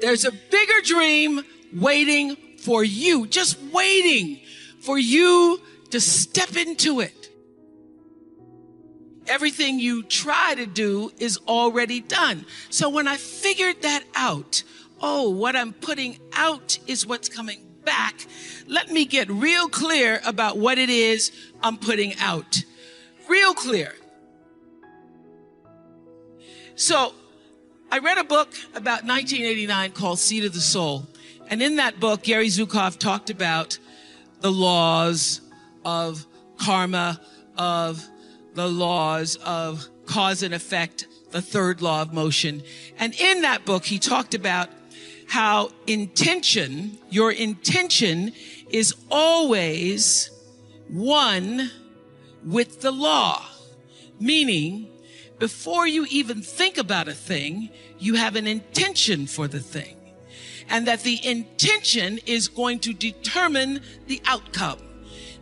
There's a bigger dream waiting for you, just waiting for you to step into it. Everything you try to do is already done. So when I figured that out, oh, what I'm putting out is what's coming back. Let me get real clear about what it is I'm putting out. Real clear. So I read a book about 1989 called Seed of the Soul. And in that book, Gary Zukav talked about the laws of karma, of the laws of cause and effect, the third law of motion. And in that book, he talked about how intention, your intention is always one with the law. Meaning, before you even think about a thing, you have an intention for the thing. And that the intention is going to determine the outcome.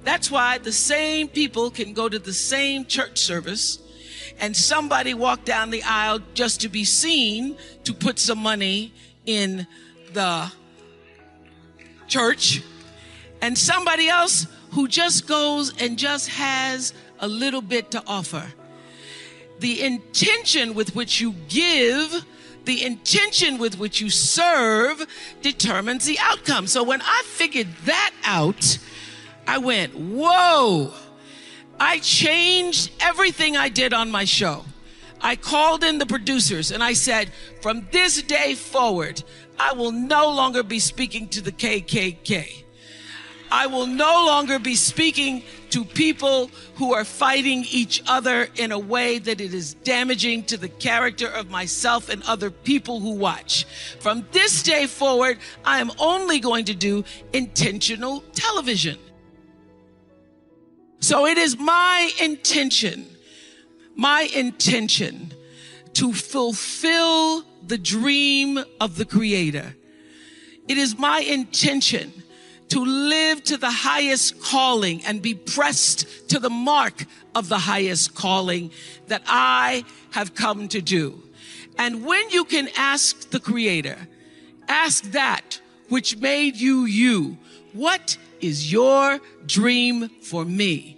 That's why the same people can go to the same church service and somebody walk down the aisle just to be seen to put some money in the church, and somebody else who just goes and just has a little bit to offer. The intention with which you give, the intention with which you serve determines the outcome. So when I figured that out, I went, whoa, I changed everything I did on my show. I called in the producers and I said, from this day forward, I will no longer be speaking to the KKK. I will no longer be speaking to people who are fighting each other in a way that it is damaging to the character of myself and other people who watch. From this day forward, I am only going to do intentional television. So it is my intention to fulfill the dream of the Creator. It is my intention to live to the highest calling and be pressed to the mark of the highest calling that I have come to do. And when you can ask the Creator, ask that which made you you, what is your dream for me?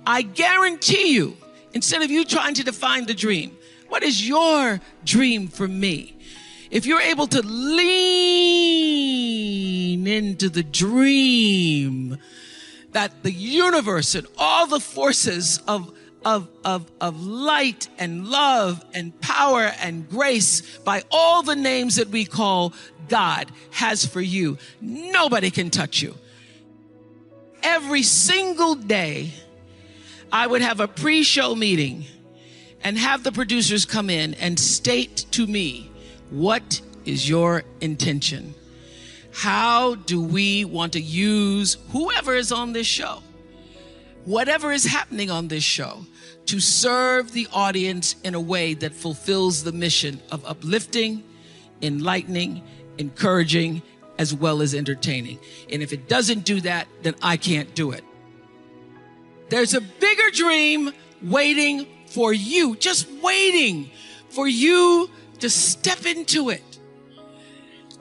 I guarantee you, instead of you trying to define the dream, what is your dream for me? If you're able to lean into the dream that the universe and all the forces of light and love and power and grace by all the names that we call God has for you, nobody can touch you. Every single day, I would have a pre-show meeting and have the producers come in and state to me, what is your intention? How do we want to use whoever is on this show, whatever is happening on this show, to serve the audience in a way that fulfills the mission of uplifting, enlightening, encouraging, as well as entertaining. And if it doesn't do that, then I can't do it. There's a bigger dream waiting for you, just waiting for you to step into it.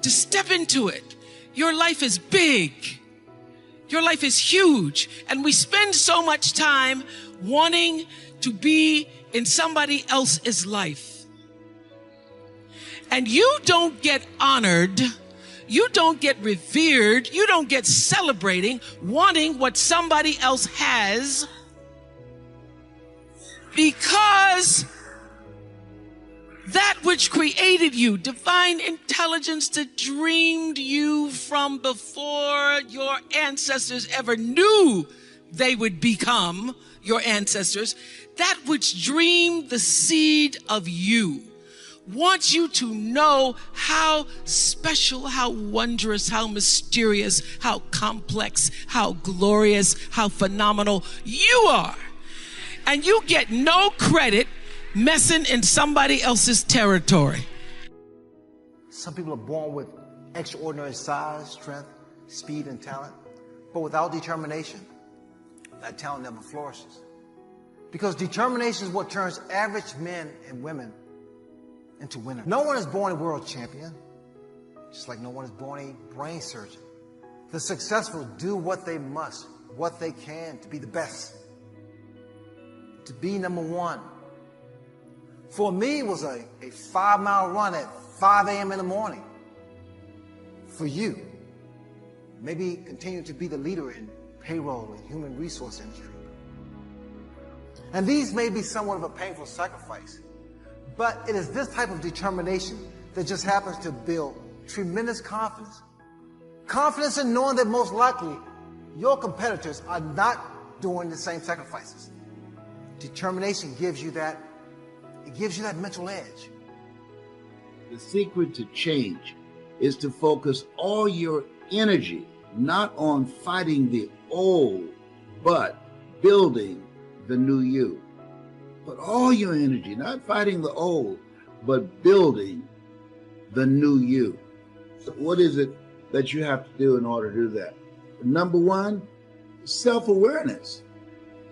To step into it. Your life is big. Your life is huge. And we spend so much time wanting to be in somebody else's life. And you don't get honored, you don't get revered, you don't get celebrating wanting what somebody else has, because that which created you, divine intelligence that dreamed you from before your ancestors ever knew they would become your ancestors, that which dreamed the seed of you, wants you to know how special, how wondrous, how mysterious, how complex, how glorious, how phenomenal you are. And you get no credit messing in somebody else's territory. Some people are born with extraordinary size, strength, speed, and talent, but without determination, that talent never flourishes. Because determination is what turns average men and women into winners. No one is born a world champion. just like no one is born a brain surgeon. The successful do what they must, what they can to be the best, to be number one. For me, it was a 5-mile run at 5 a.m. in the morning. For you, maybe continue to be the leader in payroll and human resource industry. And these may be somewhat of a painful sacrifice, but it is this type of determination that just happens to build tremendous confidence. Confidence in knowing that most likely your competitors are not doing the same sacrifices. Determination gives you that, it gives you that mental edge. The secret to change is to focus all your energy not on fighting the old, but building the new you. Put all your energy, not fighting the old, but building the new you. So what is it that you have to do in order to do that? Number one, self-awareness.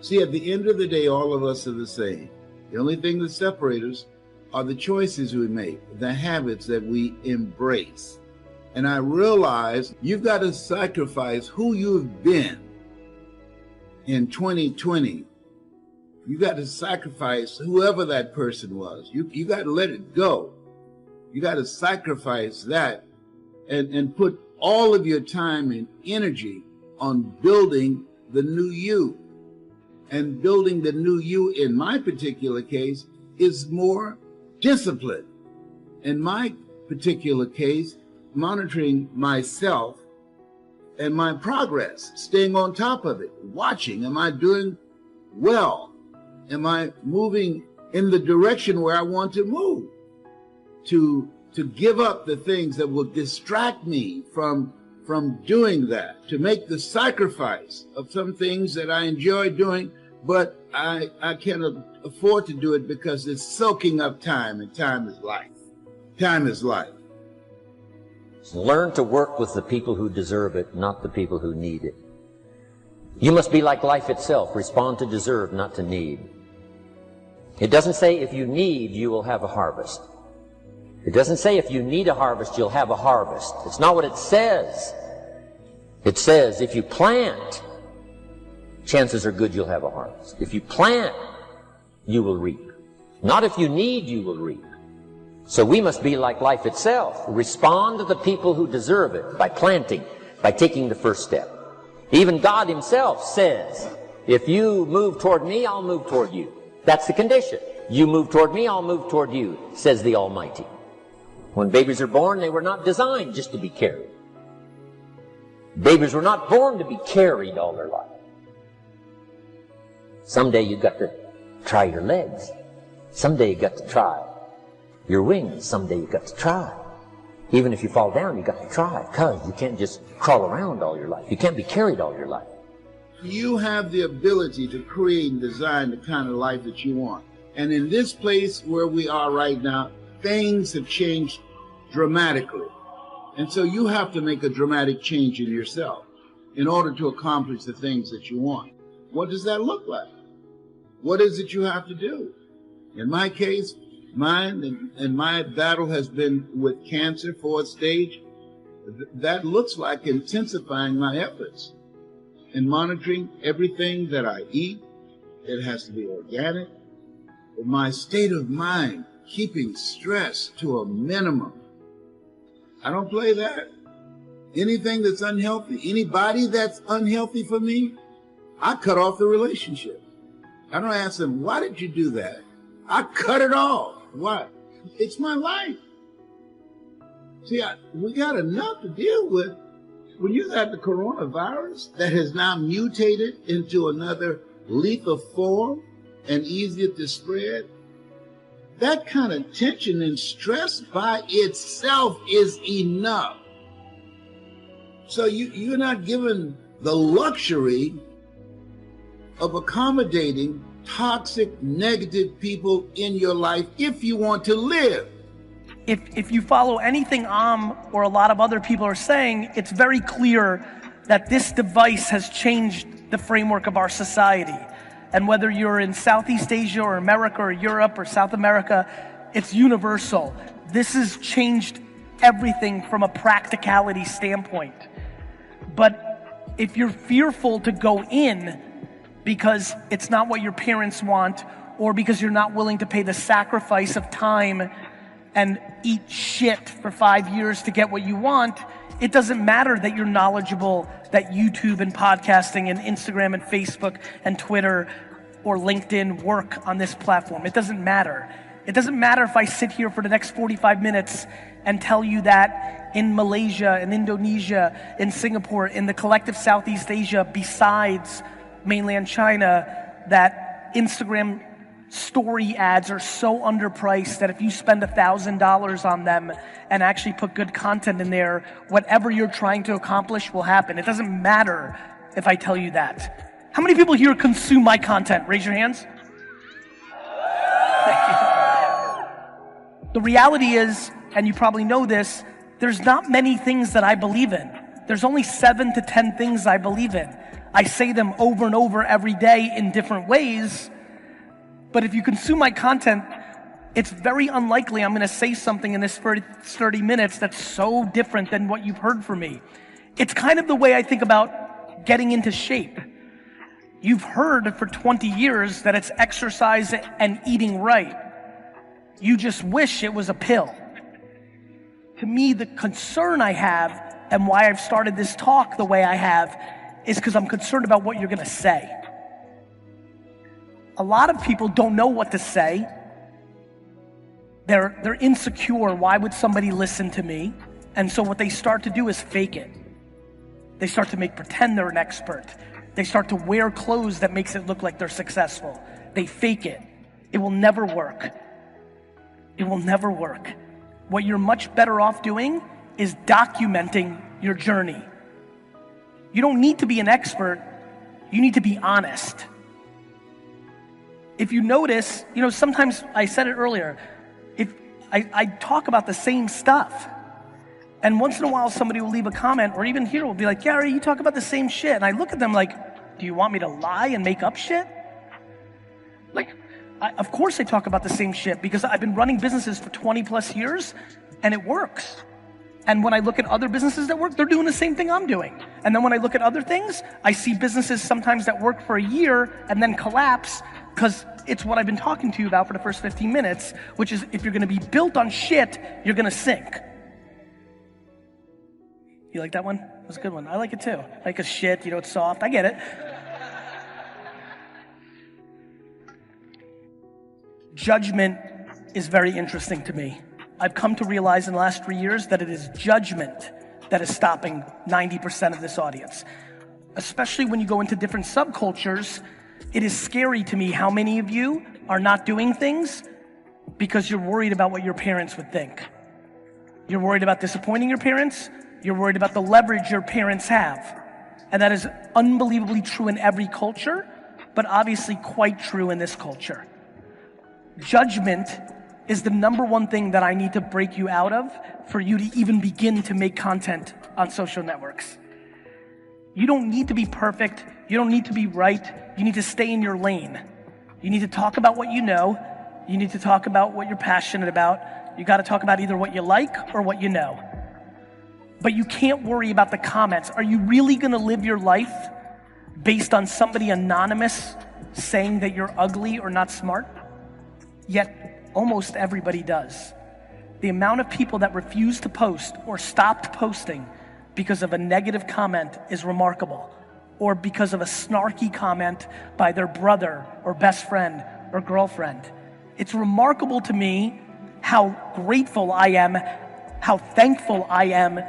See, at the end of the day, all of us are the same. The only thing that separates us are the choices we make, the habits that we embrace. And I realize you've got to sacrifice who you've been in 2020. You got to sacrifice whoever that person was. You got to let it go. You got to sacrifice that and put all of your time and energy on building the new you. And building the new you, in my particular case, is more discipline. In my particular case, monitoring myself and my progress, staying on top of it, watching, am I doing well? Am I moving in the direction where I want to move? To give up the things that will distract me from doing that, to make the sacrifice of some things that I enjoy doing, but I can't afford to do it because it's soaking up time, and time is life. Time is life. Learn to work with the people who deserve it, not the people who need it. You must be like life itself. Respond to deserve, not to need. It doesn't say if you need, you will have a harvest. It doesn't say if you need a harvest, you'll have a harvest. It's not what it says. It says if you plant, chances are good you'll have a harvest. If you plant, you will reap. Not if you need, you will reap. So we must be like life itself. Respond to the people who deserve it by planting, by taking the first step. Even God himself says, if you move toward me, I'll move toward you. That's the condition. You move toward me, I'll move toward you, says the Almighty. When babies are born, they were not designed just to be carried. Babies were not born to be carried all their life. Someday you've got to try your legs. Someday you've got to try your wings. Someday you've got to try. Even if you fall down, you've got to try, because you can't just crawl around all your life. You can't be carried all your life. You have the ability to create and design the kind of life that you want. And in this place where we are right now, things have changed dramatically. And so you have to make a dramatic change in yourself in order to accomplish the things that you want. What does that look like? What is it you have to do? In my case, mine and my battle has been with cancer, 4th stage. That looks like intensifying my efforts and monitoring everything that I eat. It has to be organic. My state of mind, keeping stress to a minimum. I don't play that. Anything that's unhealthy, anybody that's unhealthy for me, I cut off the relationship. I don't ask them, why did you do that? I cut it off. Why? It's my life. See, we got enough to deal with. When you got the coronavirus that has now mutated into another lethal form and easier to spread, that kind of tension and stress by itself is enough. So you're not given the luxury of accommodating toxic, negative people in your life if you want to live. If you follow anything or a lot of other people are saying, it's very clear that this device has changed the framework of our society. And whether you're in Southeast Asia or America or Europe or South America, it's universal. This has changed everything from a practicality standpoint. But if you're fearful to go in because it's not what your parents want, or because you're not willing to pay the sacrifice of time and eat shit for 5 years to get what you want, it doesn't matter that you're knowledgeable, that YouTube and podcasting and Instagram and Facebook and Twitter or LinkedIn work on this platform. It doesn't matter. It doesn't matter if I sit here for the next 45 minutes and tell you that in Malaysia, in Indonesia, in Singapore, in the collective Southeast Asia, besides mainland China, that Instagram story ads are so underpriced that if you spend $1,000 on them and actually put good content in there, whatever you're trying to accomplish will happen. It doesn't matter if I tell you that. How many people here consume my content? Raise your hands. Thank you. The reality is, and you probably know this, there's not many things that I believe in. There's only 7 to 10 things I believe in. I say them over and over every day in different ways. But if you consume my content, it's very unlikely I'm going to say something in this 30 minutes that's so different than what you've heard from me. It's kind of the way I think about getting into shape. You've heard for 20 years that it's exercise and eating right. You just wish it was a pill. To me, the concern I have and why I've started this talk the way I have is because I'm concerned about what you're going to say. A lot of people don't know what to say. They're insecure. Why would somebody listen to me? And so what they start to do is fake it. They start to pretend they're an expert. They start to wear clothes that makes it look like they're successful. They fake it. It will never work. It will never work. What you're much better off doing is documenting your journey. You don't need to be an expert. You need to be honest. If you notice, sometimes I said it earlier, if I talk about the same stuff, and once in a while somebody will leave a comment, or even here will be like, Gary, you talk about the same shit. And I look at them like, do you want me to lie and make up shit? Of course I talk about the same shit because I've been running businesses for 20 plus years and it works. And when I look at other businesses that work, they're doing the same thing I'm doing. And then when I look at other things, I see businesses sometimes that work for a year and then collapse because it's what I've been talking to you about for the first 15 minutes, which is if you're going to be built on shit, you're going to sink. You like that one? That was a good one. I like it too. Like a shit, it's soft. I get it. Judgment is very interesting to me. I've come to realize in the last 3 years that it is judgment that is stopping 90% of this audience. Especially when you go into different subcultures, it is scary to me how many of you are not doing things because you're worried about what your parents would think. You're worried about disappointing your parents. You're worried about the leverage your parents have. And that is unbelievably true in every culture, but obviously quite true in this culture. Judgment is the number one thing that I need to break you out of for you to even begin to make content on social networks. You don't need to be perfect. You don't need to be right. You need to stay in your lane. You need to talk about what you know. You need to talk about what you're passionate about. You got to talk about either what you like or what you know. But you can't worry about the comments. Are you really going to live your life based on somebody anonymous saying that you're ugly or not smart? Yet almost everybody does. The amount of people that refuse to post or stopped posting because of a negative comment is remarkable, or because of a snarky comment by their brother or best friend or girlfriend. It's remarkable to me how grateful I am, how thankful I am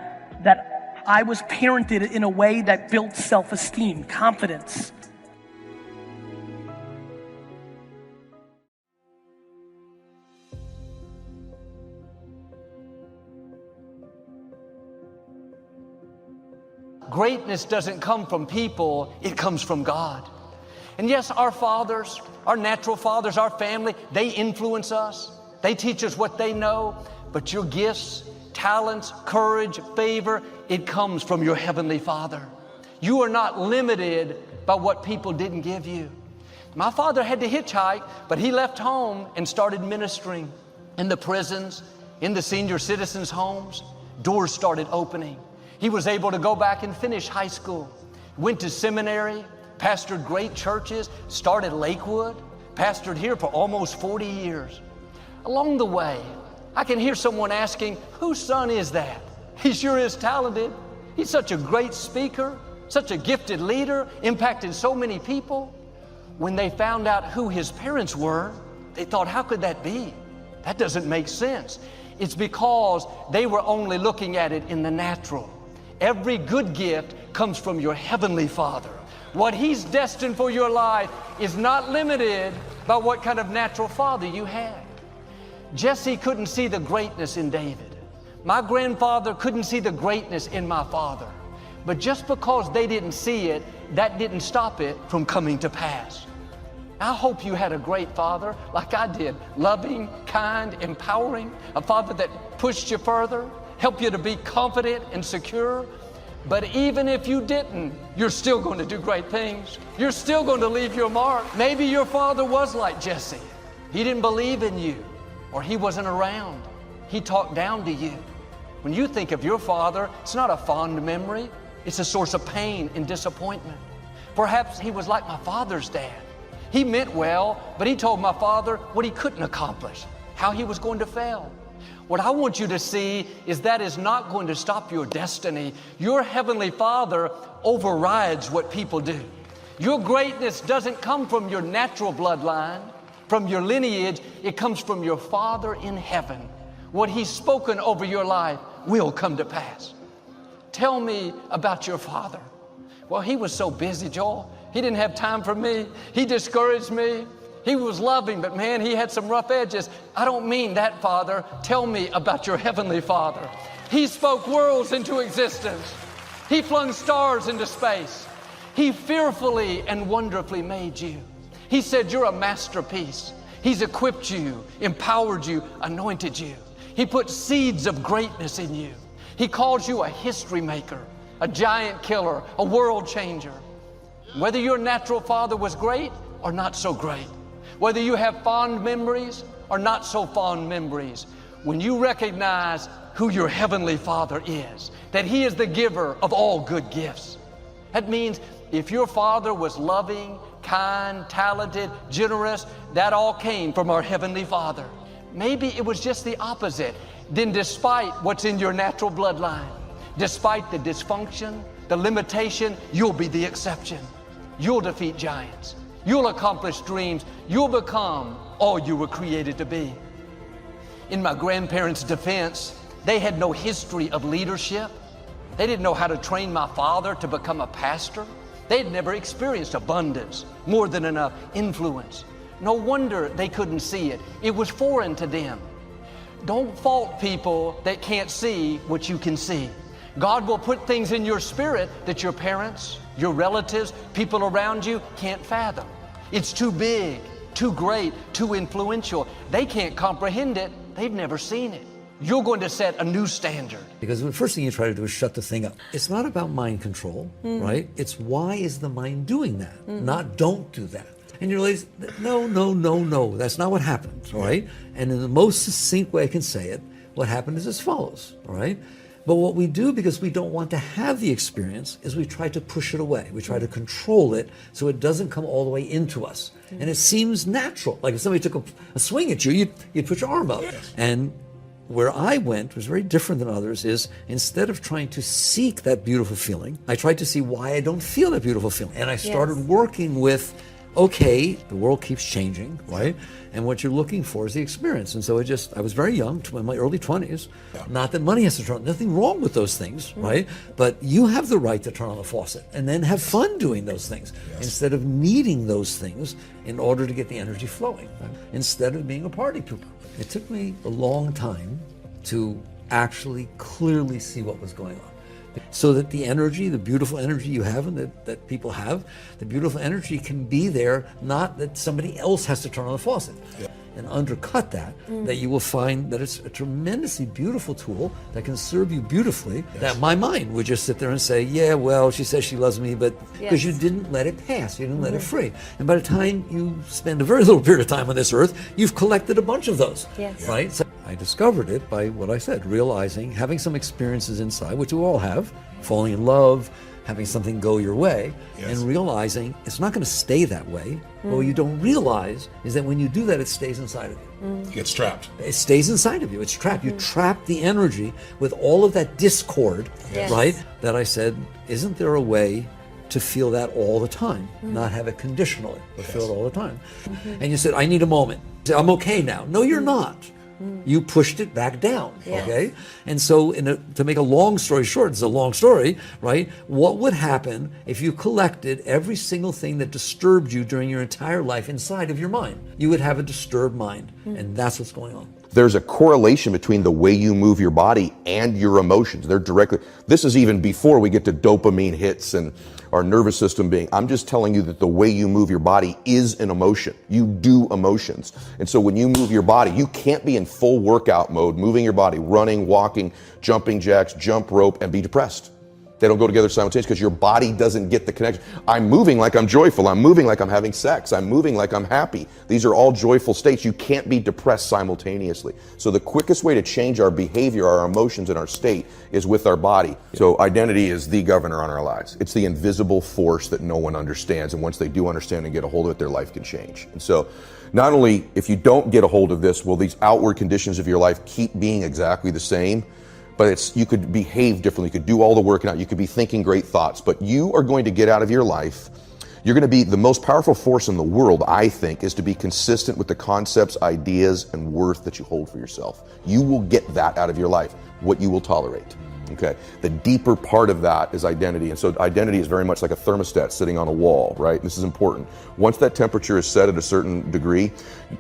that I was parented in a way that built self-esteem, confidence. Greatness doesn't come from people, it comes from God. And yes, our fathers, our natural fathers, our family, they influence us. They teach us what they know. But your gifts, talents, courage, favor, it comes from your Heavenly Father. You are not limited by what people didn't give you. My father had to hitchhike, but he left home and started ministering in the prisons, in the senior citizens' homes. doors started opening. He was able to go back and finish high school, went to seminary, pastored great churches, started Lakewood, pastored here for almost 40 years. Along the way, I can hear someone asking, whose son is that? He sure is talented. He's such a great speaker, such a gifted leader, impacted so many people. When they found out who his parents were, they thought, how could that be? That doesn't make sense. It's because they were only looking at it in the natural. Every good gift comes from your Heavenly Father. What He's destined for your life is not limited by what kind of natural father you had. Jesse couldn't see the greatness in David. My grandfather couldn't see the greatness in my father. But just because they didn't see it, that didn't stop it from coming to pass. I hope you had a great father like I did, loving, kind, empowering, a father that pushed you further, helped you to be confident and secure. But even if you didn't, you're still going to do great things. You're still going to leave your mark. Maybe your father was like Jesse. He didn't believe in you, or he wasn't around. He talked down to you. When you think of your father, it's not a fond memory. It's a source of pain and disappointment. Perhaps he was like my father's dad. He meant well, but he told my father what he couldn't accomplish, how he was going to fail. What I want you to see is that is not going to stop your destiny. Your Heavenly Father overrides what people do. Your greatness doesn't come from your natural bloodline, from your lineage. It comes from your Father in heaven. What He's spoken over your life will come to pass. Tell me about your father. Well, he was so busy, Joel. He didn't have time for me. He discouraged me. He was loving, but man, he had some rough edges. I don't mean that, Father. Tell me about your Heavenly Father. He spoke worlds into existence. He flung stars into space. He fearfully and wonderfully made you. He said you're a masterpiece. He's equipped you, empowered you, anointed you. He put seeds of greatness in you. He calls you a history maker, a giant killer, a world changer. Whether your natural father was great or not so great, whether you have fond memories or not so fond memories, when you recognize who your Heavenly Father is, that He is the giver of all good gifts, that means if your father was loving, kind, talented, generous, that all came from our Heavenly Father. Maybe it was just the opposite. Then despite what's in your natural bloodline, despite the dysfunction, the limitation, you'll be the exception. You'll defeat giants. You'll accomplish dreams. You'll become all you were created to be. In my grandparents' defense, they had no history of leadership. They didn't know how to train my father to become a pastor. They'd never experienced abundance, more than enough influence. No wonder they couldn't see it. It was foreign to them. Don't fault people that can't see what you can see. God will put things in your spirit that your parents, your relatives, people around you can't fathom. It's too big, too great, too influential. They can't comprehend it. They've never seen it. You're going to set a new standard. Because the first thing you try to do is shut the thing up. It's not about mind control, right? It's why is the mind doing that? Not don't do that. And you realize, no, that's not what happened, all right? And in the most succinct way I can say it, what happened is as follows, all right? But what we do, because we don't want to have the experience, is we try to push it away. We try to control it so it doesn't come all the way into us. And it seems natural. Like if somebody took a swing at you, you'd put your arm up. Yes. And where I went was very different than others, is instead of trying to seek that beautiful feeling, I tried to see why I don't feel that beautiful feeling. And I started working with, okay, the world keeps changing, right? And what you're looking for is the experience. And so I was very young, in my early 20s. Yeah. Not that money has to turn, nothing wrong with those things, right? But you have the right to turn on the faucet and then have fun doing those things instead of needing those things in order to get the energy flowing, right? Instead of being a party pooper. It took me a long time to actually clearly see what was going on. So that the energy, the beautiful energy you have and that people have, the beautiful energy can be there, not that somebody else has to turn on the faucet. Yeah. And undercut that, that you will find that it's a tremendously beautiful tool that can serve you beautifully, that my mind would just sit there and say, yeah, well, she says she loves me, but because you didn't let it pass, you didn't let it free. And by the time you spend a very little period of time on this earth, you've collected a bunch of those, right? So I discovered it by what I said, realizing, having some experiences inside, which we all have, falling in love, having something go your way, and realizing it's not going to stay that way. But what you don't realize is that when you do that, it stays inside of you. It gets trapped. It stays inside of you. It's trapped. You trap the energy with all of that discord, right? That I said, isn't there a way to feel that all the time, not have it conditionally, but feel it all the time? And you said, I need a moment. I'm okay now. No, you're not. You pushed it back down, okay? And so to make a long story short, it's a long story, right? What would happen if you collected every single thing that disturbed you during your entire life inside of your mind? You would have a disturbed mind, and that's what's going on. There's a correlation between the way you move your body and your emotions. They're directly, this is even before we get to dopamine hits and our nervous system being, I'm just telling you that the way you move your body is an emotion. You do emotions. And so when you move your body, you can't be in full workout mode, moving your body, running, walking, jumping jacks, jump rope, and be depressed. They don't go together simultaneously because your body doesn't get the connection. I'm moving like I'm joyful. I'm moving like I'm having sex. I'm moving like I'm happy. These are all joyful states. You can't be depressed simultaneously. So the quickest way to change our behavior, our emotions, and our state is with our body. So identity is the governor on our lives. It's the invisible force that no one understands. And once they do understand and get a hold of it, their life can change. And so not only if you don't get a hold of this, will these outward conditions of your life keep being exactly the same, but you could behave differently, you could do all the working out, you could be thinking great thoughts, but you are going to get out of your life, you're going to be the most powerful force in the world, I think, is to be consistent with the concepts, ideas, and worth that you hold for yourself. You will get that out of your life, what you will tolerate. Okay. The deeper part of that is identity. And so identity is very much like a thermostat sitting on a wall, right? This is important. Once that temperature is set at a certain degree,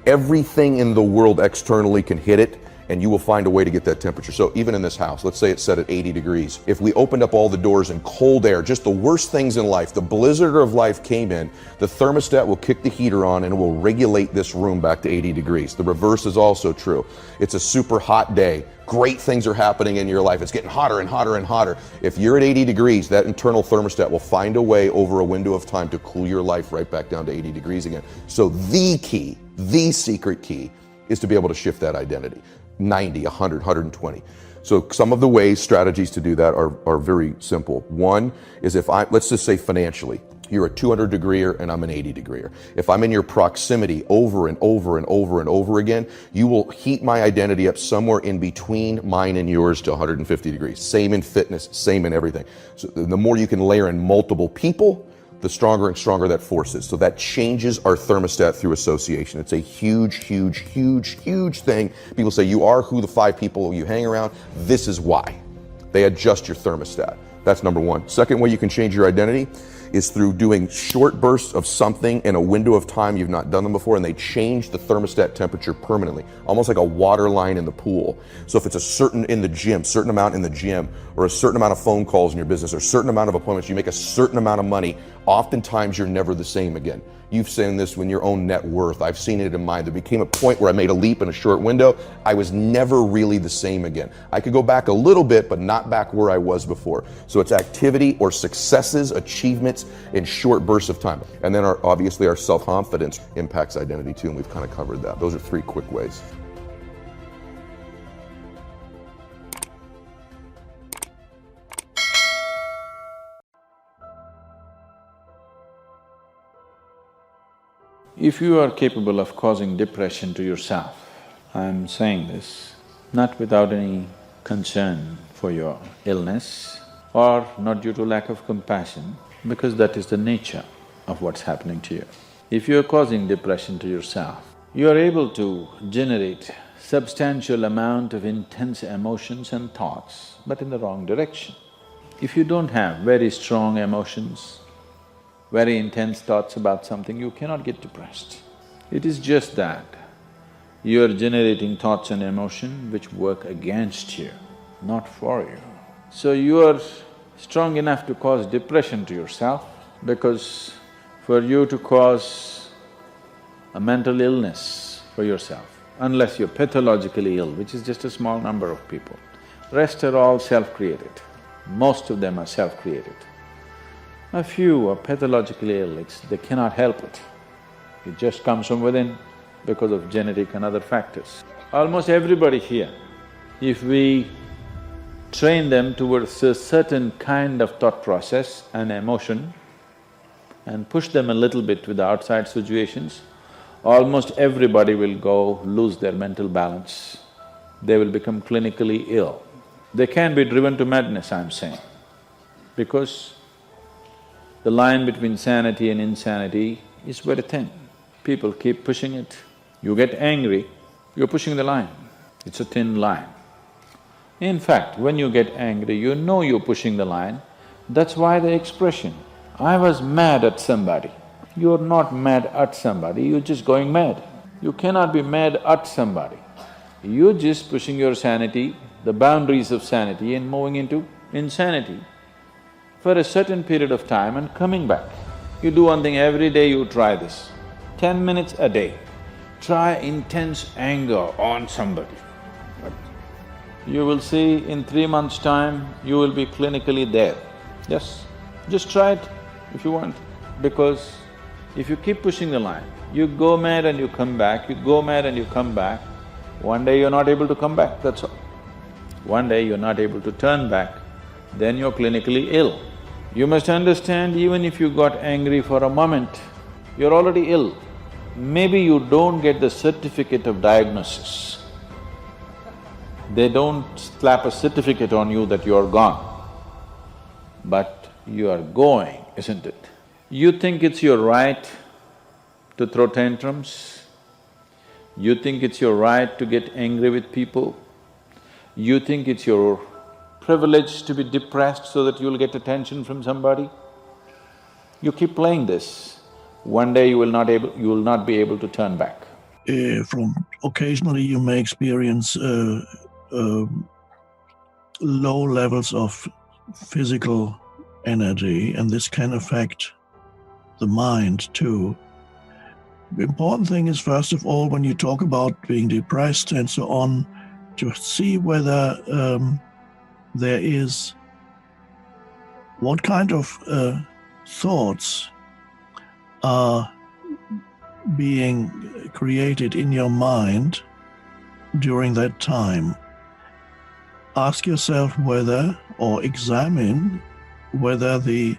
everything in the world externally can hit it, and you will find a way to get that temperature. So even in this house, let's say it's set at 80 degrees. If we opened up all the doors and cold air, just the worst things in life, the blizzard of life came in, the thermostat will kick the heater on and it will regulate this room back to 80 degrees. The reverse is also true. It's a super hot day. Great things are happening in your life. It's getting hotter and hotter and hotter. If you're at 80 degrees, that internal thermostat will find a way over a window of time to cool your life right back down to 80 degrees again. So the key, the secret key, is to be able to shift that identity. 90, 100, 120. So some of the ways, strategies to do that are very simple. One is let's just say financially, you're a 200 degreer and I'm an 80 degreer. If I'm in your proximity over and over and over and over again, you will heat my identity up somewhere in between mine and yours to 150 degrees. Same in fitness, same in everything. So the more you can layer in multiple people, the stronger and stronger that force is. So that changes our thermostat through association. It's a huge, huge, huge, huge thing. People say you are who the 5 people you hang around. This is why. They adjust your thermostat. That's number one. Second way you can change your identity is through doing short bursts of something in a window of time you've not done them before, and they change the thermostat temperature permanently, almost like a water line in the pool. So if it's a certain amount in the gym, or a certain amount of phone calls in your business, or a certain amount of appointments, you make a certain amount of money, oftentimes you're never the same again. You've seen this in your own net worth. I've seen it in mine. There became a point where I made a leap in a short window. I was never really the same again. I could go back a little bit, but not back where I was before. So it's activity or successes, achievements in short bursts of time. And then obviously our self-confidence impacts identity too, and we've kind of covered that. Those are 3 quick ways. If you are capable of causing depression to yourself, I'm saying this not without any concern for your illness or not due to lack of compassion, because that is the nature of what's happening to you. If you're causing depression to yourself, you are able to generate substantial amount of intense emotions and thoughts, but in the wrong direction. If you don't have very strong emotions, very intense thoughts about something, you cannot get depressed. It is just that you are generating thoughts and emotion which work against you, not for you. So you are strong enough to cause depression to yourself, because for you to cause a mental illness for yourself, unless you're pathologically ill, which is just a small number of people, rest are all self-created. Most of them are self-created. A few are pathologically ill, they cannot help it. It just comes from within because of genetic and other factors. almost everybody here, if we train them towards a certain kind of thought process and emotion and push them a little bit with the outside situations, almost everybody will go lose their mental balance. They will become clinically ill. They can be driven to madness, I'm saying, because the line between sanity and insanity is very thin. People keep pushing it. You get angry, you're pushing the line. It's a thin line. In fact, when you get angry, you know you're pushing the line. That's why the expression, I was mad at somebody. You're not mad at somebody, you're just going mad. You cannot be mad at somebody. You're just pushing your sanity, the boundaries of sanity, and moving into insanity for a certain period of time and coming back. You do one thing every day, you try this. 10 minutes a day, try intense anger on somebody. You will see in 3 months' time, you will be clinically there. Yes, just try it if you want, because if you keep pushing the line, you go mad and you come back, you go mad and you come back, one day you're not able to come back, that's all. One day you're not able to turn back, then you're clinically ill. You must understand, even if you got angry for a moment, you're already ill. Maybe you don't get the certificate of diagnosis. They don't slap a certificate on you that you're gone, but you are going, isn't it? You think it's your right to throw tantrums? You think it's your right to get angry with people? You think it's your privilege to be depressed so that you'll get attention from somebody? You keep playing this, one day you will not be able to turn back. From occasionally you may experience low levels of physical energy, and this can affect the mind too. The important thing is, first of all, when you talk about being depressed and so on, to see whether there is… what kind of thoughts are being created in your mind during that time. Ask yourself whether, or examine whether the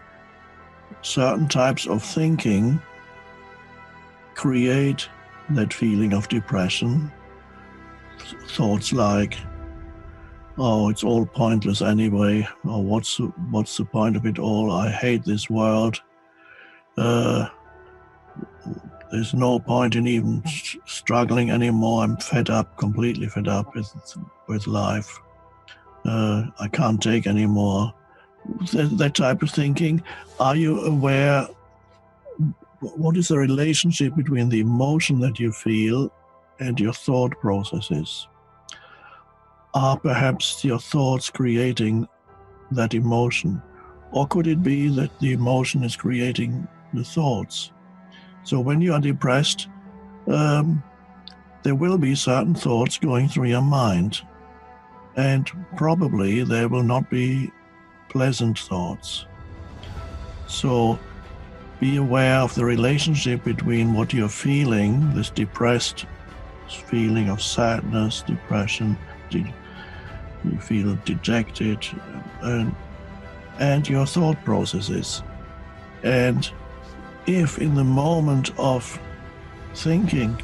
certain types of thinking create that feeling of depression. Thoughts like, oh, it's all pointless anyway, or what's the point of it all, I hate this world, there's no point in even struggling anymore, I'm fed up, completely fed up with life, I can't take anymore. That type of thinking. Are you aware what is the relationship between the emotion that you feel and your thought processes? Are perhaps your thoughts creating that emotion? Or could it be that the emotion is creating the thoughts? So when you are depressed, there will be certain thoughts going through your mind, and probably there will not be pleasant thoughts. So be aware of the relationship between what you're feeling, this depressed feeling of sadness, depression, you feel dejected, and your thought processes. And if in the moment of thinking,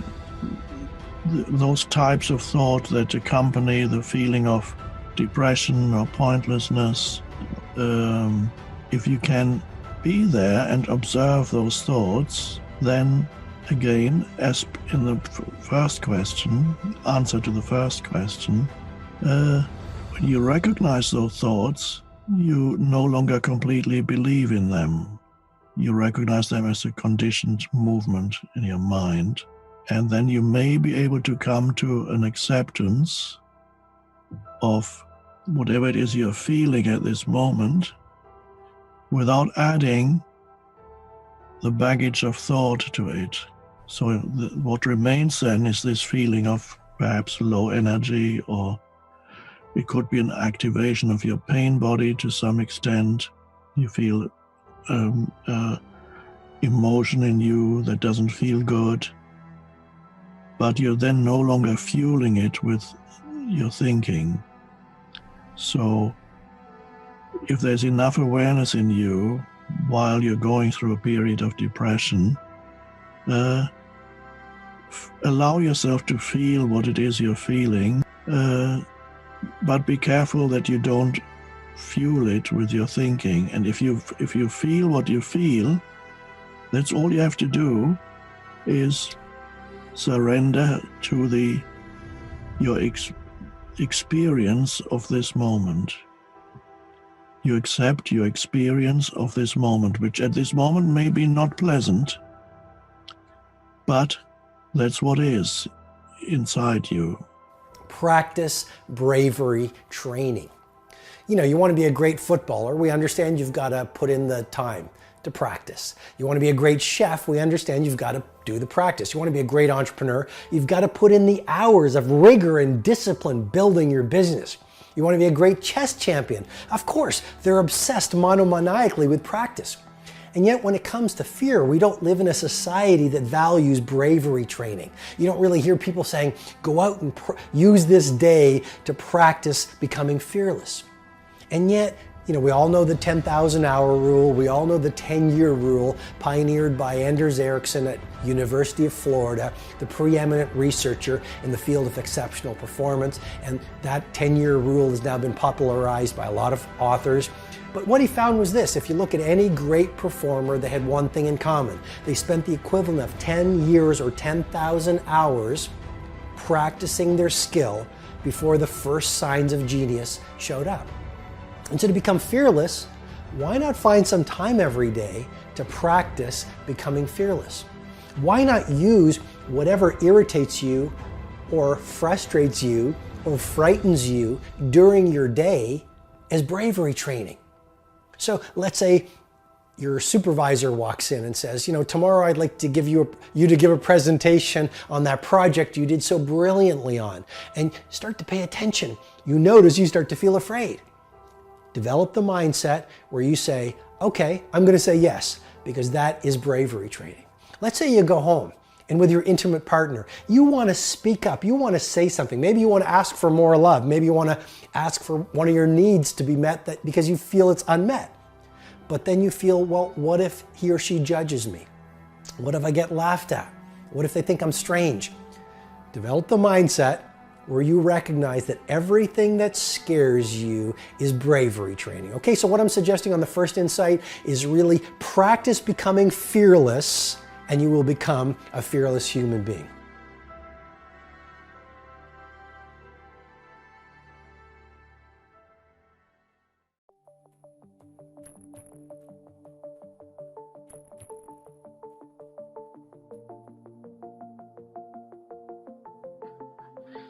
those types of thought that accompany the feeling of depression or pointlessness, if you can be there and observe those thoughts, then again, as in the first question, answer to the first question, when you recognize those thoughts, you no longer completely believe in them. You recognize them as a conditioned movement in your mind, and then you may be able to come to an acceptance of whatever it is you're feeling at this moment, without adding the baggage of thought to it. So what remains then is this feeling of perhaps low energy, or it could be an activation of your pain body to some extent. You feel emotion in you that doesn't feel good. but you're then no longer fueling it with your thinking. So if there's enough awareness in you while you're going through a period of depression, allow yourself to feel what it is you're feeling, but be careful that you don't fuel it with your thinking. And if you feel what you feel, that's all you have to do is surrender to your experience of this moment. You accept your experience of this moment, which at this moment may be not pleasant, but that's what is inside you. Practice bravery training. You know, you want to be a great footballer. We understand you've got to put in the time to practice. You want to be a great chef. We understand you've got to do the practice. You want to be a great entrepreneur. You've got to put in the hours of rigor and discipline building your business. You want to be a great chess champion. Of course, they're obsessed monomaniacally with practice. And yet when it comes to fear, we don't live in a society that values bravery training. You don't really hear people saying, go out and use this day to practice becoming fearless. And yet, you know, we all know the 10,000 hour rule. We all know the 10-year rule pioneered by Anders Ericsson at University of Florida, the preeminent researcher in the field of exceptional performance. And that 10-year rule has now been popularized by a lot of authors. But what he found was this: if you look at any great performer, they had one thing in common. They spent the equivalent of 10 years or 10,000 hours practicing their skill before the first signs of genius showed up. And so to become fearless, why not find some time every day to practice becoming fearless? Why not use whatever irritates you or frustrates you or frightens you during your day as bravery training? So let's say your supervisor walks in and says, you know, tomorrow I'd like to give you to give a presentation on that project you did so brilliantly on. And start to pay attention. You notice you start to feel afraid. Develop the mindset where you say, okay, I'm going to say yes, because that is bravery training. Let's say you go home and with your intimate partner, you want to speak up, you want to say something. Maybe you want to ask for more love. Maybe you want to ask for one of your needs to be met because you feel it's unmet. But then you feel, well, what if he or she judges me? What if I get laughed at? What if they think I'm strange? Develop the mindset where you recognize that everything that scares you is bravery training. Okay, so what I'm suggesting on the first insight is really practice becoming fearless, and you will become a fearless human being.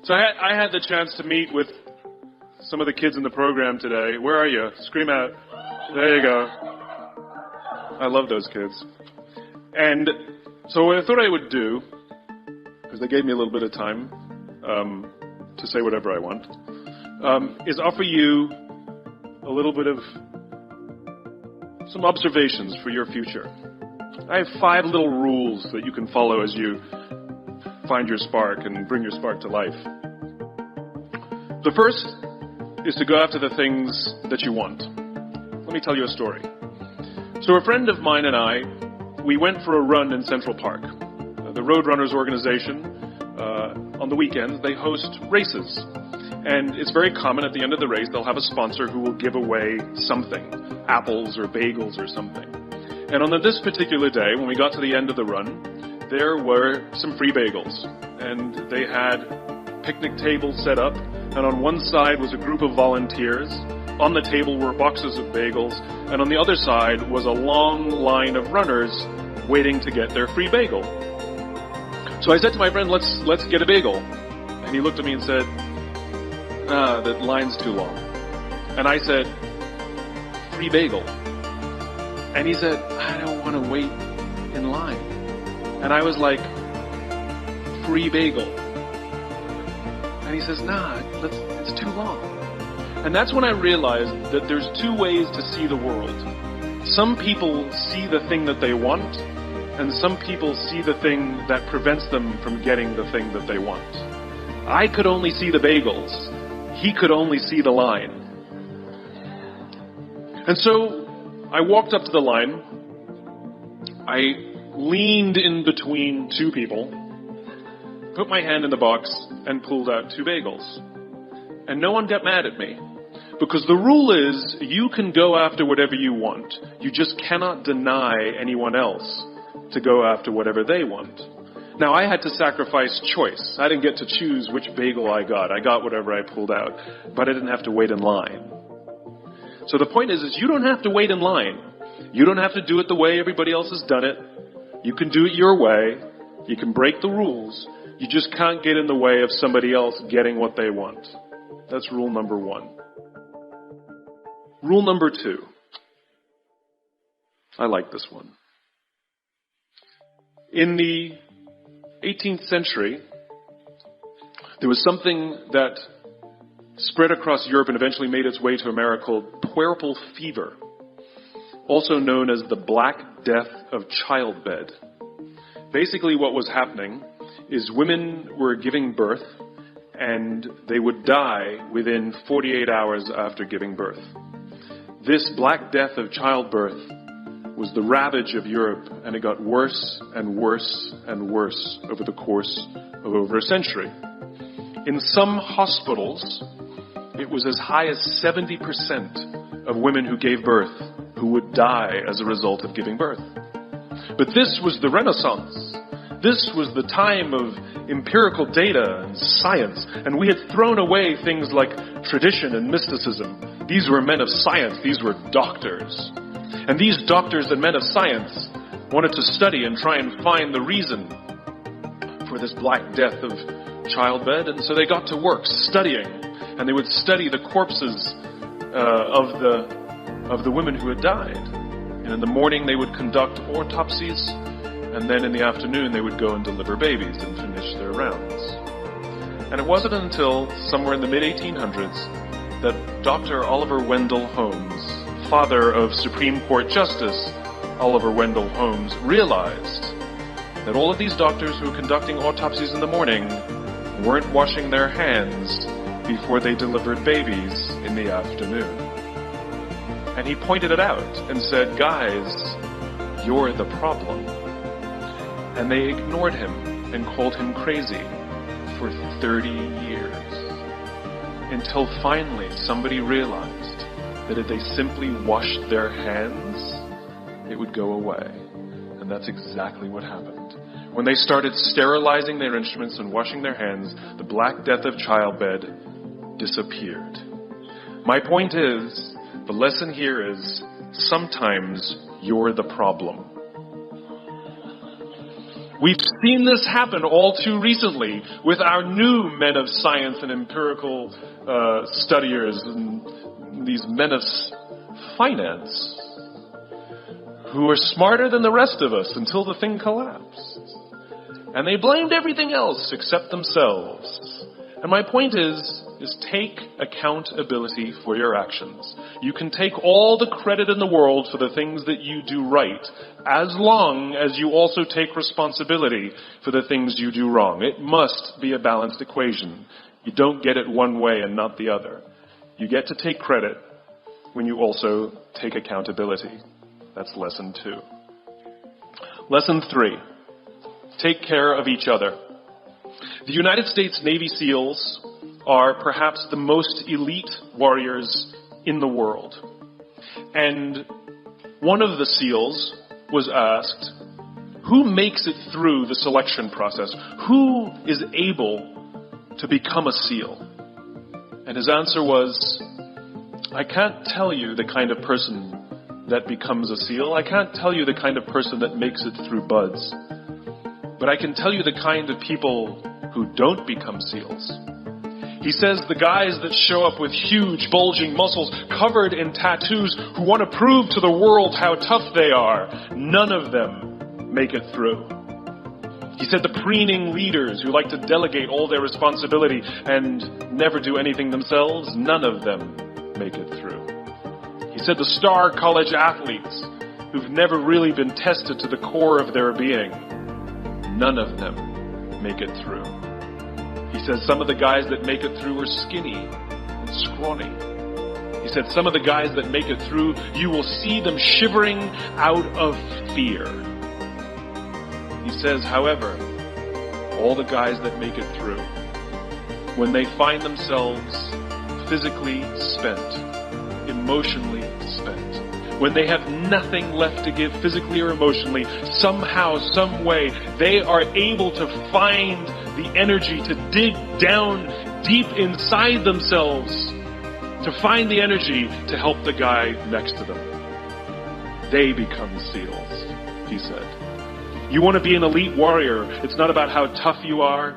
So I had the chance to meet with some of the kids in the program today. Where are you? Scream out. There you go. I love those kids. And so what I thought I would do, because they gave me a little bit of time to say whatever I want, is offer you a little bit of some observations for your future. I have 5 little rules that you can follow as you find your spark and bring your spark to life. The first is to go after the things that you want. Let me tell you a story. So a friend of mine and I, we went for a run in Central Park. The Roadrunners organization, on the weekends, they host races. And it's very common at the end of the race, they'll have a sponsor who will give away something, apples or bagels or something. And on this particular day, when we got to the end of the run, there were some free bagels. And they had picnic tables set up, and on one side was a group of volunteers. On the table were boxes of bagels, and on the other side was a long line of runners waiting to get their free bagel. So I said to my friend, let's get a bagel. And he looked at me and said, that line's too long. And I said, free bagel. And he said, I don't want to wait in line. And I was like, free bagel. And he says, nah, it's too long. And that's when I realized that there's 2 ways to see the world. Some people see the thing that they want, and some people see the thing that prevents them from getting the thing that they want. I could only see the bagels. He could only see the line. And so I walked up to the line. I leaned in between two people, put my hand in the box, and pulled out 2 bagels. And no one got mad at me. Because the rule is, you can go after whatever you want. You just cannot deny anyone else to go after whatever they want. Now, I had to sacrifice choice. I didn't get to choose which bagel I got. I got whatever I pulled out. But I didn't have to wait in line. So the point is you don't have to wait in line. You don't have to do it the way everybody else has done it. You can do it your way. You can break the rules. You just can't get in the way of somebody else getting what they want. That's rule number 1. Rule number 2. I like this one. In the 18th century, there was something that spread across Europe and eventually made its way to America called puerperal fever, also known as the Black Death of childbed. Basically what was happening is women were giving birth and they would die within 48 hours after giving birth. This Black Death of childbirth was the ravage of Europe, and it got worse and worse and worse over the course of over a century. In some hospitals, it was as high as 70% of women who gave birth who would die as a result of giving birth. But this was the Renaissance. This was the time of empirical data and science, and we had thrown away things like tradition and mysticism. These were men of science. These were doctors. And these doctors and men of science wanted to study and try and find the reason for this Black Death of childbed, and so they got to work studying, and they would study the corpses of the women who had died. And in the morning they would conduct autopsies, and then in the afternoon they would go and deliver babies and finish their rounds. And it wasn't until somewhere in the mid-1800s that Dr. Oliver Wendell Holmes, father of Supreme Court Justice Oliver Wendell Holmes, realized that all of these doctors who were conducting autopsies in the morning weren't washing their hands before they delivered babies in the afternoon. And he pointed it out and said, "Guys, you're the problem." And they ignored him and called him crazy for 30 years. Until finally somebody realized that if they simply washed their hands, it would go away. And that's exactly what happened. When they started sterilizing their instruments and washing their hands, the Black Death of childbed disappeared. My point is, the lesson here is, sometimes you're the problem. We've seen this happen all too recently with our new men of science and empirical studiers and these men of finance who are smarter than the rest of us until the thing collapsed. And they blamed everything else except themselves. And my point is take accountability for your actions. You can take all the credit in the world for the things that you do right, as long as you also take responsibility for the things you do wrong. It must be a balanced equation. You don't get it one way and not the other. You get to take credit when you also take accountability. That's lesson 2. Lesson 3. Take care of each other. The United States Navy SEALs are perhaps the most elite warriors in the world. And one of the SEALs was asked, who makes it through the selection process? Who is able to become a SEAL? And his answer was, I can't tell you the kind of person that becomes a SEAL. I can't tell you the kind of person that makes it through BUDS. But I can tell you the kind of people who don't become SEALs. He says the guys that show up with huge, bulging muscles covered in tattoos who want to prove to the world how tough they are, none of them make it through. He said the preening leaders who like to delegate all their responsibility and never do anything themselves, none of them make it through. He said the star college athletes who've never really been tested to the core of their being, none of them make it through. He says some of the guys that make it through are skinny and scrawny. He said some of the guys that make it through, you will see them shivering out of fear. He says, however, all the guys that make it through, when they find themselves physically spent, emotionally spent, when they have nothing left to give physically or emotionally, somehow, some way, they are able to find the energy to dig down deep inside themselves, to find the energy to help the guy next to them. They become SEALs, he said. You want to be an elite warrior. It's not about how tough you are.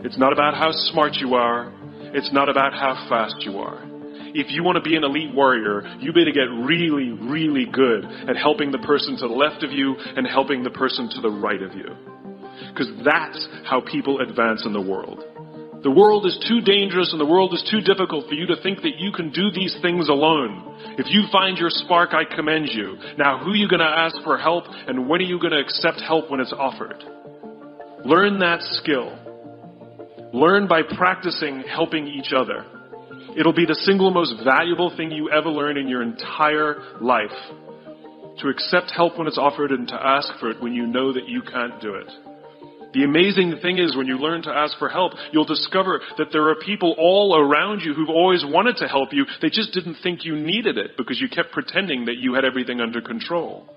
It's not about how smart you are. It's not about how fast you are. If you want to be an elite warrior, you better get really, really good at helping the person to the left of you and helping the person to the right of you. Because that's how people advance in the world. The world is too dangerous and the world is too difficult for you to think that you can do these things alone. If you find your spark, I commend you. Now, who are you going to ask for help, and when are you going to accept help when it's offered? Learn that skill. Learn by practicing helping each other. It'll be the single most valuable thing you ever learn in your entire life. To accept help when it's offered and to ask for it when you know that you can't do it. The amazing thing is when you learn to ask for help, you'll discover that there are people all around you who've always wanted to help you. They just didn't think you needed it because you kept pretending that you had everything under control.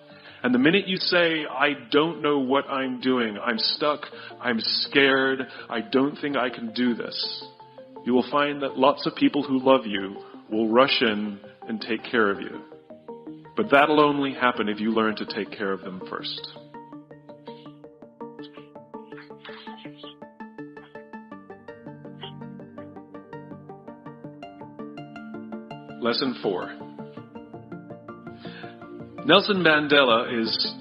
And the minute you say, I don't know what I'm doing, I'm stuck, I'm scared, I don't think I can do this, you will find that lots of people who love you will rush in and take care of you. But that'll only happen if you learn to take care of them first. Lesson 4. Nelson Mandela is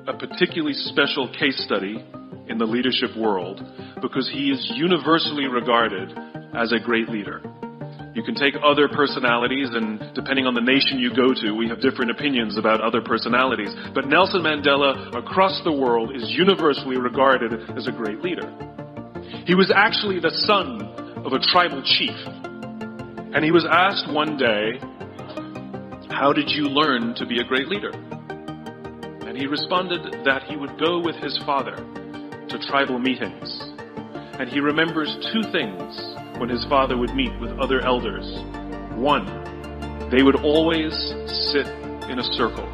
a particularly special case study in the leadership world because he is universally regarded as a great leader. You can take other personalities, and depending on the nation you go to, we have different opinions about other personalities. But Nelson Mandela, across the world, is universally regarded as a great leader. He was actually the son of a tribal chief. And he was asked one day, how did you learn to be a great leader? And he responded that he would go with his father to tribal meetings. And he remembers two things when his father would meet with other elders. One, they would always sit in a circle.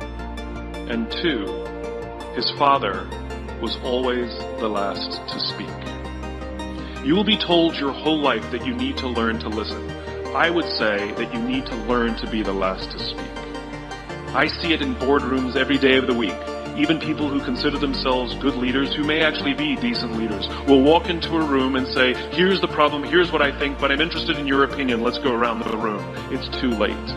And two, his father was always the last to speak. You will be told your whole life that you need to learn to listen. I would say that you need to learn to be the last to speak. I see it in boardrooms every day of the week. Even people who consider themselves good leaders, who may actually be decent leaders, will walk into a room and say, here's the problem, here's what I think, but I'm interested in your opinion, let's go around the room. It's too late.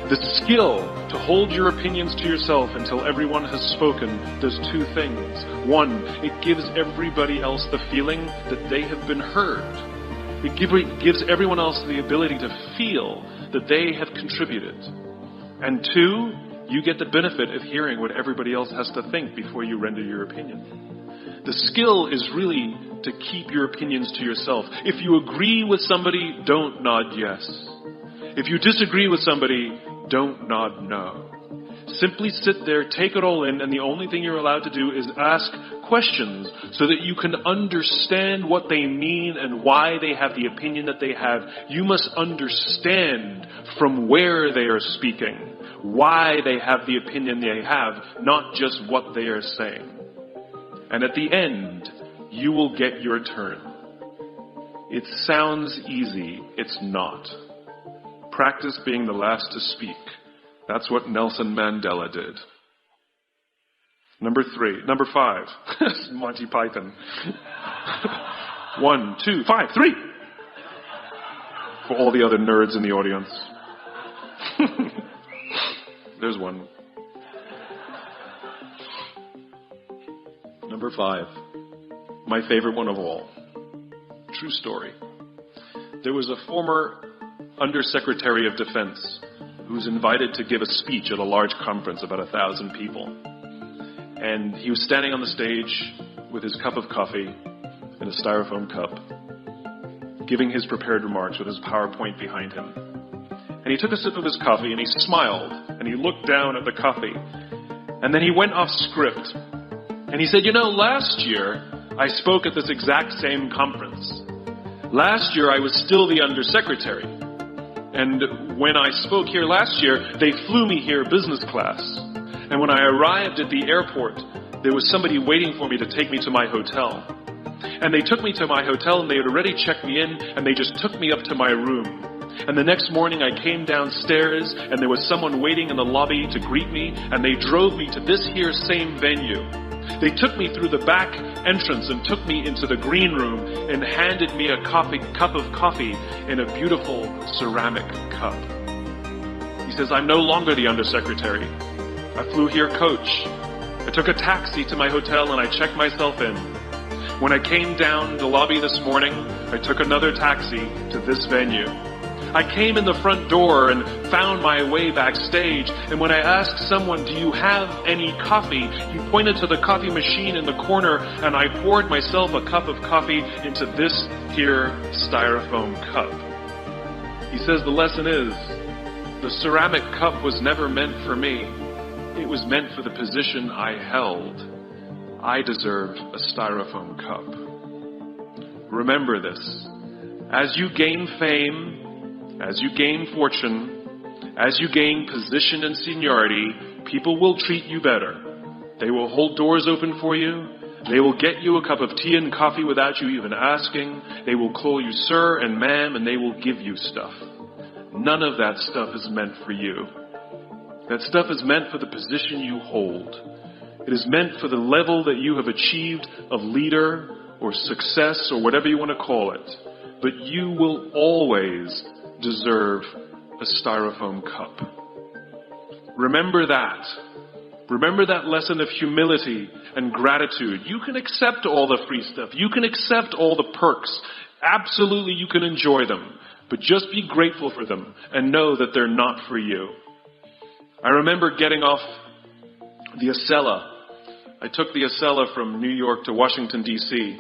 The skill to hold your opinions to yourself until everyone has spoken does two things. One, it gives everybody else the feeling that they have been heard. It gives everyone else the ability to feel that they have contributed. And two, you get the benefit of hearing what everybody else has to think before you render your opinion. The skill is really to keep your opinions to yourself. If you agree with somebody, don't nod yes. If you disagree with somebody, don't nod no. Simply sit there, take it all in, and the only thing you're allowed to do is ask questions so that you can understand what they mean and why they have the opinion that they have. You must understand from where they are speaking, why they have the opinion they have, not just what they are saying. And at the end, you will get your turn. It sounds easy, it's not. Practice being the last to speak. That's what Nelson Mandela did. Number 5. Monty Python. 1, 2, 5, 3. For all the other nerds in the audience. There's one. Number 5. My favorite one of all. True story. There was a former Undersecretary of Defense who was invited to give a speech at a large conference, about 1,000 people. And he was standing on the stage with his cup of coffee in a styrofoam cup, giving his prepared remarks with his PowerPoint behind him. And he took a sip of his coffee and he smiled and he looked down at the coffee. And then he went off script. And he said, you know, last year I spoke at this exact same conference. Last year I was still the undersecretary. And when I spoke here last year, they flew me here business class. And when I arrived at the airport, there was somebody waiting for me to take me to my hotel. And they took me to my hotel and they had already checked me in and they just took me up to my room. And the next morning I came downstairs and there was someone waiting in the lobby to greet me and they drove me to this here same venue. They took me through the back entrance and took me into the green room and handed me a cup of coffee in a beautiful ceramic cup. He says, I'm no longer the undersecretary. I flew here coach. I took a taxi to my hotel and I checked myself in. When I came down the lobby this morning, I took another taxi to this venue. I came in the front door and found my way backstage, and when I asked someone, do you have any coffee? He pointed to the coffee machine in the corner, and I poured myself a cup of coffee into this here styrofoam cup. He says the lesson is, the ceramic cup was never meant for me. It was meant for the position I held. I deserved a styrofoam cup. Remember this. As you gain fame, as you gain fortune, as you gain position and seniority, people will treat you better. They will hold doors open for you. They will get you a cup of tea and coffee without you even asking. They will call you sir and ma'am, and they will give you stuff. None of that stuff is meant for you. That stuff is meant for the position you hold. It is meant for the level that you have achieved of leader or success or whatever you want to call it. But you will always deserve a styrofoam cup. Remember that. Remember that lesson of humility and gratitude. You can accept all the free stuff. You can accept all the perks. Absolutely, you can enjoy them. But just be grateful for them and know that they're not for you. I remember getting off the Acela. I took the Acela from New York to Washington, D.C.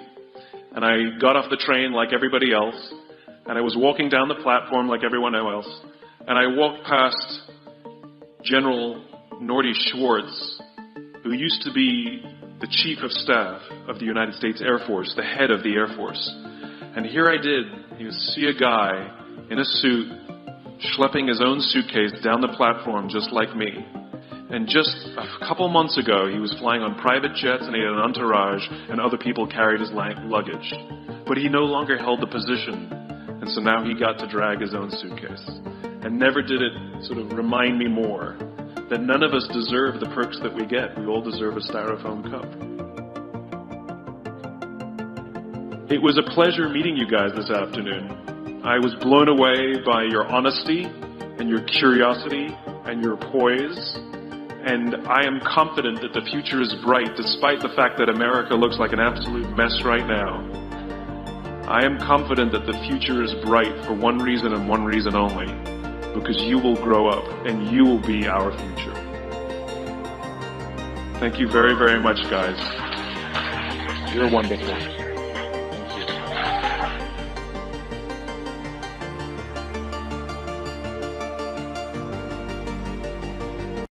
And I got off the train like everybody else. And I was walking down the platform like everyone else. And I walked past General Norty Schwartz, who used to be the Chief of Staff of the United States Air Force, the head of the Air Force. And here I did, you see a guy in a suit, schlepping his own suitcase down the platform just like me. And just a couple months ago, he was flying on private jets and he had an entourage and other people carried his luggage. But he no longer held the position. And so now he got to drag his own suitcase. And never did it sort of remind me more that none of us deserve the perks that we get. We all deserve a styrofoam cup. It was a pleasure meeting you guys this afternoon. I was blown away by your honesty and your curiosity and your poise. And I am confident that the future is bright despite the fact that America looks like an absolute mess right now. I am confident that the future is bright for one reason and one reason only, because you will grow up and you will be our future. Thank you very, very much, guys. You're wonderful.